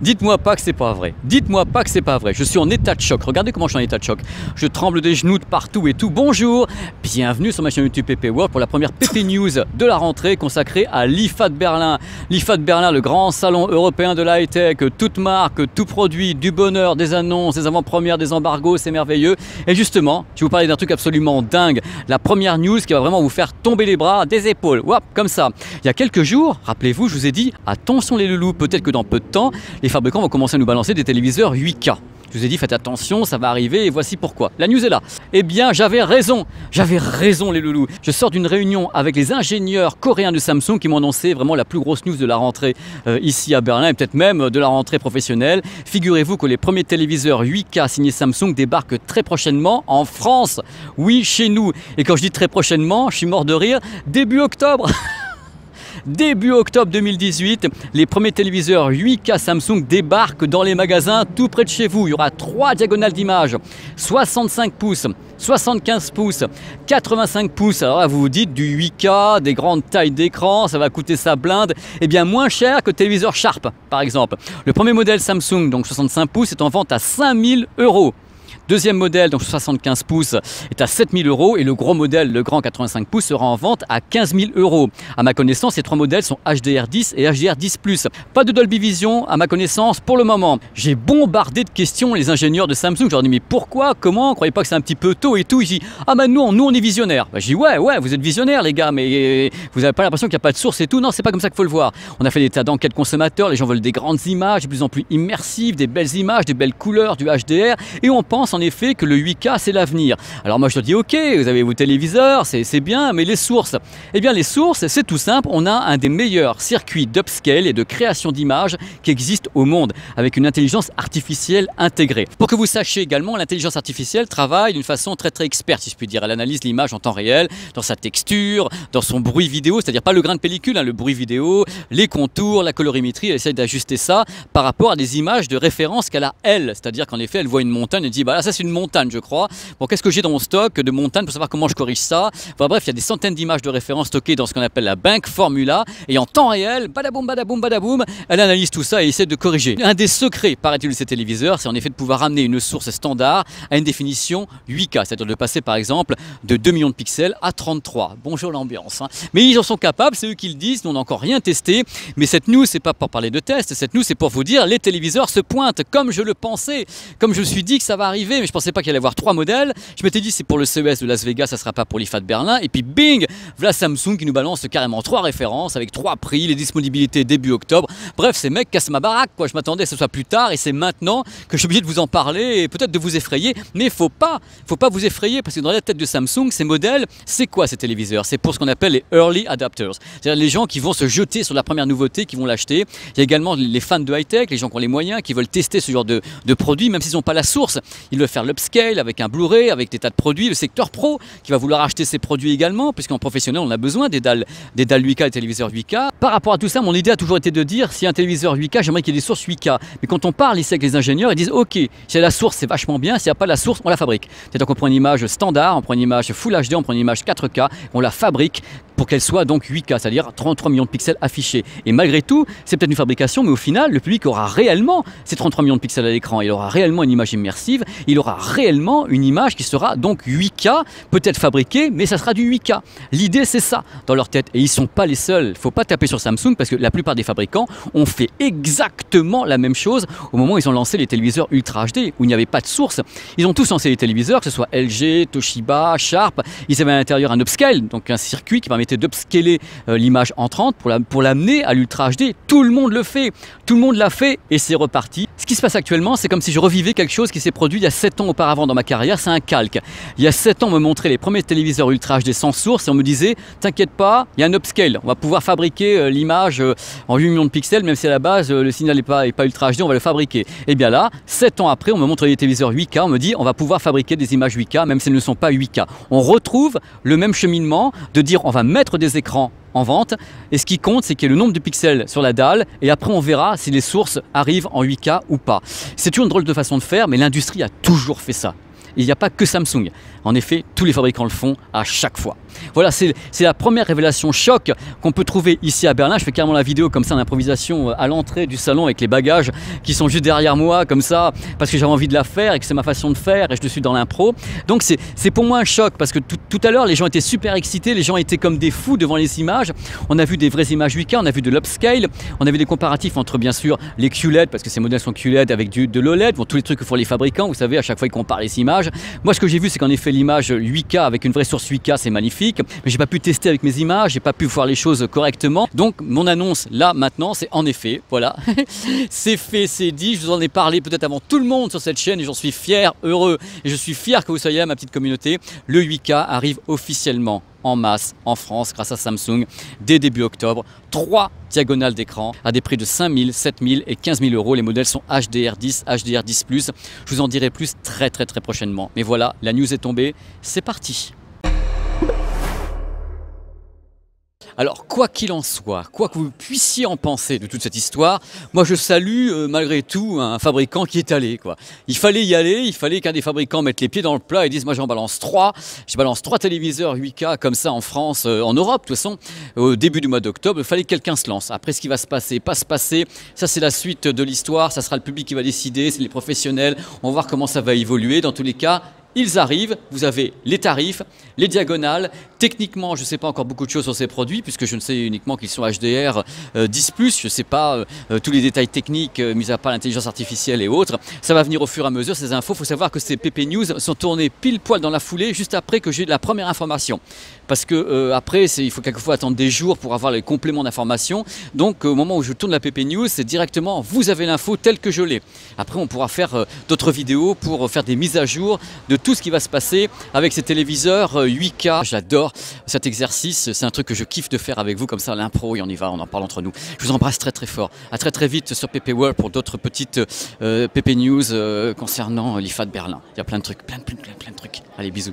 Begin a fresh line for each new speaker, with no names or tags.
Dites-moi pas que c'est pas vrai. Dites-moi pas que c'est pas vrai. Je suis en état de choc. Regardez comment je suis en état de choc. Je tremble des genoux de partout et tout. Bonjour, bienvenue sur ma chaîne YouTube PP World pour la première PP News de la rentrée consacrée à l'IFA de Berlin. L'IFA de Berlin, le grand salon européen de la high-tech. Toute marque, tout produit, du bonheur, des annonces, des avant-premières, des embargos, c'est merveilleux. Et justement, je vais vous parler d'un truc absolument dingue. La première news qui va vraiment vous faire tomber les bras des épaules. Hop, comme ça. Il y a quelques jours, rappelez-vous, je vous ai dit, attention les loulous, peut-être que dans peu de temps, les fabricants vont commencer à nous balancer des téléviseurs 8K. Je vous ai dit, faites attention, ça va arriver et voici pourquoi. La news est là. Eh bien, j'avais raison les loulous. Je sors d'une réunion avec les ingénieurs coréens de Samsung qui m'ont annoncé vraiment la plus grosse news de la rentrée ici à Berlin et peut-être même de la rentrée professionnelle. Figurez-vous que les premiers téléviseurs 8K signés Samsung débarquent très prochainement en France. Oui, chez nous. Et quand je dis très prochainement, je suis mort de rire, début octobre. Début octobre 2018, les premiers téléviseurs 8K Samsung débarquent dans les magasins tout près de chez vous. Il y aura 3 diagonales d'image, 65 pouces, 75 pouces, 85 pouces. Alors là, vous vous dites du 8K, des grandes tailles d'écran, ça va coûter sa blinde. Eh bien, moins cher que le téléviseur Sharp, par exemple. Le premier modèle Samsung, donc 65 pouces, est en vente à 5000 €. Deuxième modèle, donc 75 pouces, est à 7000 € et le gros modèle, le grand 85 pouces, sera en vente à 15 000 €. À ma connaissance, ces 3 modèles sont HDR10 et HDR10+. Pas de Dolby Vision, à ma connaissance, pour le moment. J'ai bombardé de questions les ingénieurs de Samsung. Je leur ai dit, mais pourquoi, comment, croyez pas que c'est un petit peu tôt et tout. Ils disent, ah ben nous on est visionnaires. Ben, je dis, ouais, vous êtes visionnaires les gars, mais vous n'avez pas l'impression qu'il n'y a pas de source et tout. Non, c'est pas comme ça qu'il faut le voir. On a fait des tas d'enquêtes consommateurs, les gens veulent des grandes images, de plus en plus immersives, des belles images, des belles couleurs, du HDR, et on pense en effet que le 8K c'est l'avenir. Alors moi je te dis ok, vous avez vos téléviseurs, c'est bien, mais les sources, eh bien les sources c'est tout simple, on a un des meilleurs circuits d'upscale et de création d'images qui existent au monde, avec une intelligence artificielle intégrée. Pour que vous sachiez également, l'intelligence artificielle travaille d'une façon très experte, si je puis dire. Elle analyse l'image en temps réel, dans sa texture, dans son bruit vidéo, c'est-à-dire pas le grain de pellicule, hein, le bruit vidéo, les contours, la colorimétrie, elle essaie d'ajuster ça par rapport à des images de référence qu'elle a elle, c'est-à-dire qu'en effet elle voit une montagne et dit bah là ça c'est une montagne je crois, bon qu'est-ce que j'ai dans mon stock de montagne pour savoir comment je corrige ça. Enfin bref, il y a des centaines d'images de référence stockées dans ce qu'on appelle la Bank Formula et en temps réel, badaboum badaboum badaboum, elle analyse tout ça et essaie de corriger. Un des secrets, paraît-il, de ces téléviseurs, c'est en effet de pouvoir ramener une source standard à une définition 8K, c'est-à-dire de passer par exemple de 2 millions de pixels à 33. Bonjour l'ambiance, hein. Mais ils en sont capables, c'est eux qui le disent, nous on n'a encore rien testé, mais cette news c'est pas pour parler de test, cette news c'est pour vous dire les téléviseurs se pointent comme je le pensais, comme je me suis dit que ça va arriver, mais je pensais pas qu'il allait y avoir 3 modèles. Je m'étais dit c'est pour le CES de Las Vegas, ça sera pas pour l'IFA de Berlin, et puis bing, voilà Samsung qui nous balance carrément 3 références avec 3 prix, les disponibilités début octobre. Bref, ces mecs cassent ma baraque quoi. Je m'attendais que ce soit plus tard et c'est maintenant que je suis obligé de vous en parler et peut-être de vous effrayer, mais faut pas vous effrayer parce que dans la tête de Samsung, ces modèles, c'est quoi ces téléviseurs? C'est pour ce qu'on appelle les early adapters, c'est-à-dire les gens qui vont se jeter sur la première nouveauté, qui vont l'acheter. Il y a également les fans de high-tech, les gens qui ont les moyens, qui veulent tester ce genre de produits, même s'ils n'ont pas la source. Ils veulent faire l'upscale avec un Blu-ray, avec des tas de produits. Le secteur pro qui va vouloir acheter ces produits également, puisqu'en professionnel, on a besoin des dalles 8K, des téléviseurs 8K. Par rapport à tout ça, mon idée a toujours été de dire, si un téléviseur 8K, j'aimerais qu'il y ait des sources 8K. Mais quand on parle ici avec les ingénieurs, ils disent, ok, si la source, c'est vachement bien, s'il n'y a pas la source, on la fabrique. C'est-à-dire qu'on prend une image standard, on prend une image Full HD, on prend une image 4K, on la fabrique pour qu'elle soit donc 8K, c'est-à-dire 33 millions de pixels affichés. Et malgré tout, c'est peut-être une fabrication, mais au final, le public aura réellement ces 33 millions de pixels à l'écran. Il aura réellement une image immersive, il aura réellement une image qui sera donc 8K, peut-être fabriquée, mais ça sera du 8K. L'idée, c'est ça dans leur tête. Et ils ne sont pas les seuls. Il ne faut pas taper sur Samsung parce que la plupart des fabricants ont fait exactement la même chose au moment où ils ont lancé les téléviseurs Ultra HD, où il n'y avait pas de source. Ils ont tous lancé les téléviseurs, que ce soit LG, Toshiba, Sharp. Ils avaient à l'intérieur un upscale, donc un circuit qui permettait d'upscaler l'image entrante pour l'amener à l'Ultra HD. Tout le monde le fait. Tout le monde l'a fait et c'est reparti. Ce qui se passe actuellement, c'est comme si je revivais quelque chose qui s'est produit il y a 7 ans auparavant dans ma carrière. C'est un calque. Il y a 7 ans, on me montrait les premiers téléviseurs Ultra HD sans source et on me disait, t'inquiète pas, il y a un upscale. On va pouvoir fabriquer l'image en 8 millions de pixels, même si à la base le signal n'est pas Ultra HD, on va le fabriquer. Et bien là, 7 ans après, on me montre les téléviseurs 8K, on me dit, on va pouvoir fabriquer des images 8K, même si elles ne sont pas 8K. On retrouve le même cheminement de dire, on va mettre des écrans en vente et ce qui compte c'est qu'il y ait le nombre de pixels sur la dalle et après on verra si les sources arrivent en 8K ou pas. C'est toujours une drôle de façon de faire mais l'industrie a toujours fait ça. Il n'y a pas que Samsung. En effet, tous les fabricants le font à chaque fois. Voilà, c'est la première révélation choc qu'on peut trouver ici à Berlin. Je fais carrément la vidéo comme ça en improvisation à l'entrée du salon avec les bagages qui sont juste derrière moi comme ça parce que j'avais envie de la faire et que c'est ma façon de faire et je suis dans l'impro. Donc c'est pour moi un choc parce que tout à l'heure les gens étaient super excités, les gens étaient comme des fous devant les images. On a vu des vraies images 8K, on a vu de l'upscale, on a vu des comparatifs entre bien sûr les QLED parce que ces modèles sont QLED avec de l'OLED, bon, tous les trucs que font les fabricants, vous savez, à chaque fois ils comparent les images. Moi ce que j'ai vu c'est qu'en effet l'image 8K avec une vraie source 8K c'est magnifique, mais j'ai pas pu tester avec mes images, j'ai pas pu voir les choses correctement. Donc mon annonce là maintenant c'est en effet, voilà, c'est fait, c'est dit, je vous en ai parlé peut-être avant tout le monde sur cette chaîne et j'en suis fier, heureux et je suis fier que vous soyez là ma petite communauté. Le 8K arrive officiellement en masse en France grâce à Samsung dès début octobre. 3 diagonales d'écran à des prix de 5 000, 7 000 et 15 000 euros. Les modèles sont HDR10, HDR10+. Je vous en dirai plus très prochainement. Mais voilà, la news est tombée, c'est parti. Alors, quoi qu'il en soit, quoi que vous puissiez en penser de toute cette histoire, moi je salue malgré tout un fabricant qui est allé, quoi. Il fallait y aller, il fallait qu'un des fabricants mette les pieds dans le plat et dise moi j'en balance 3, je balance 3 téléviseurs 8K comme ça en France, en Europe de toute façon, au début du mois d'octobre, il fallait que quelqu'un se lance. Après ce qui va se passer, pas se passer, ça c'est la suite de l'histoire, ça sera le public qui va décider, c'est les professionnels, on va voir comment ça va évoluer. Dans tous les cas, ils arrivent, vous avez les tarifs, les diagonales. Techniquement, je ne sais pas encore beaucoup de choses sur ces produits puisque je ne sais uniquement qu'ils sont HDR 10+. Je ne sais pas tous les détails techniques, mis à part l'intelligence artificielle et autres. Ça va venir au fur et à mesure, ces infos. Il faut savoir que ces PP News sont tournés pile poil dans la foulée, juste après que j'ai eu la première information. Parce que après, il faut quelquefois attendre des jours pour avoir les compléments d'information. Donc au moment où je tourne la PP News, c'est directement, vous avez l'info telle que je l'ai. Après, on pourra faire d'autres vidéos pour faire des mises à jour de tout ce qui va se passer avec ces téléviseurs 8K. J'adore cet exercice, c'est un truc que je kiffe de faire avec vous comme ça, l'impro, et on y va, on en parle entre nous. Je vous embrasse très fort. À très vite sur PP World pour d'autres petites PP News concernant l'IFA de Berlin. Il y a plein de trucs, plein de trucs. Allez, bisous.